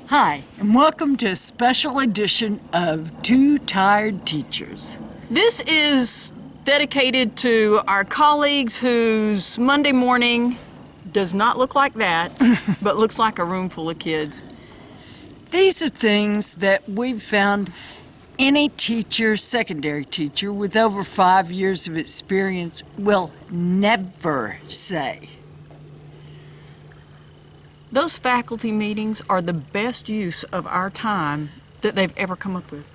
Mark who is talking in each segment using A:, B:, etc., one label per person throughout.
A: Hi, and welcome to a special edition of Two Tired Teachers.
B: This is dedicated to our colleagues whose Monday morning does not look like that, but looks like a room full of kids.
A: These are things that we've found any teacher, secondary teacher, with over 5 years of experience will never say.
B: Those faculty meetings are the best use of our time that they've ever come up with.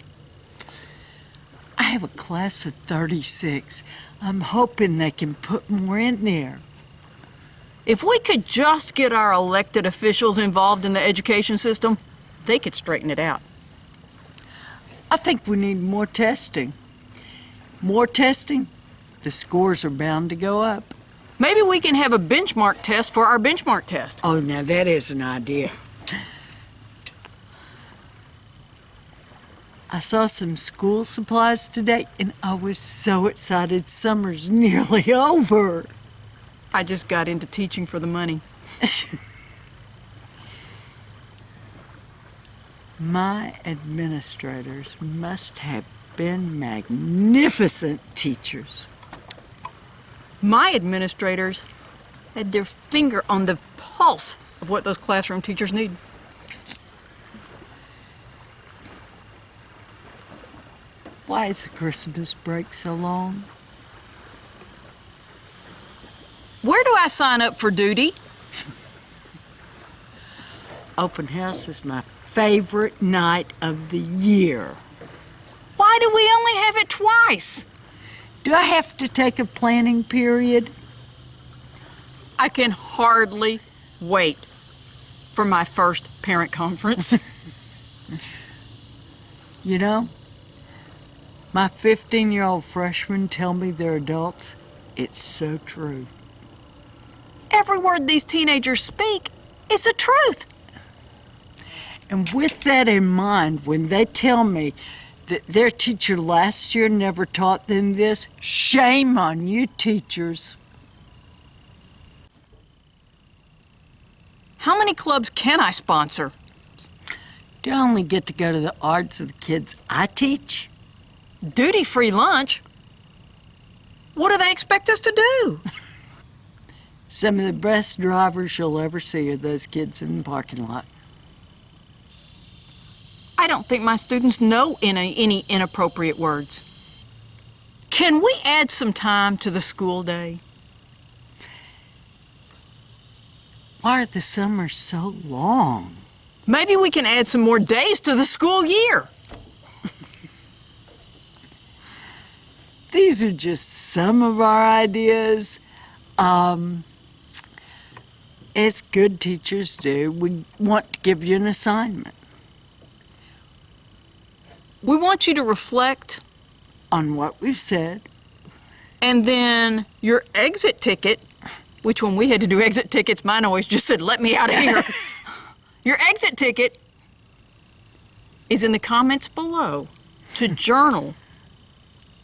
A: I have a class of 36. I'm hoping they can put more in there.
B: If we could just get our elected officials involved in the education system, they could straighten it out.
A: I think we need more testing. More testing, the scores are bound to go up.
B: Maybe we can have a benchmark test for our benchmark test.
A: Oh, now that is an idea. I saw some school supplies today, and I was so excited. Summer's nearly over.
B: I just got into teaching for the money.
A: My administrators must have been magnificent teachers.
B: My administrators had their finger on the pulse of what those classroom teachers need.
A: Why is the Christmas break so long?
B: Where do I sign up for duty?
A: Open house is my favorite night of the year.
B: Why do we only have it twice?
A: Do I have to take a planning period?
B: I can hardly wait for my first parent conference.
A: You know, my 15-year-old freshmen tell me they're adults. It's so true.
B: Every word these teenagers speak is the truth.
A: And with that in mind, when they tell me that their teacher last year never taught them this, shame on you teachers.
B: How many clubs can I sponsor?
A: Do I only get to go to the arts of the kids I teach?
B: Duty-free lunch? What do they expect us to do?
A: Some of the best drivers you'll ever see are those kids in the parking lot.
B: I don't think my students know any inappropriate words. Can we add some time to the school day?
A: Why are the summers so long?
B: Maybe we can add some more days to the school year.
A: These are just some of our ideas. As good teachers do, we want to give you an assignment.
B: We want you to reflect
A: On what we've said.
B: and then your exit ticket, which when we had to do exit tickets, mine always just said, "Let me out of here." Your exit ticket is in the comments below to journal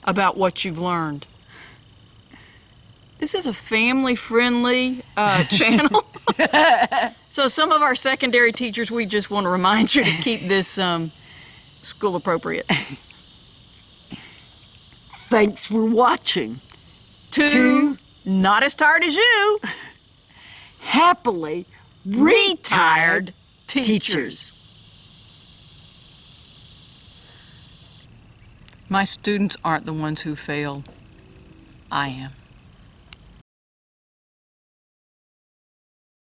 B: about what you've learned. This is a family-friendly channel. So some of our secondary teachers, we just want to remind you to keep this school appropriate.
A: Thanks for watching.
B: Two not as tired as you,
A: Happily
B: retired
A: teachers.
B: My students aren't the ones who fail. I am.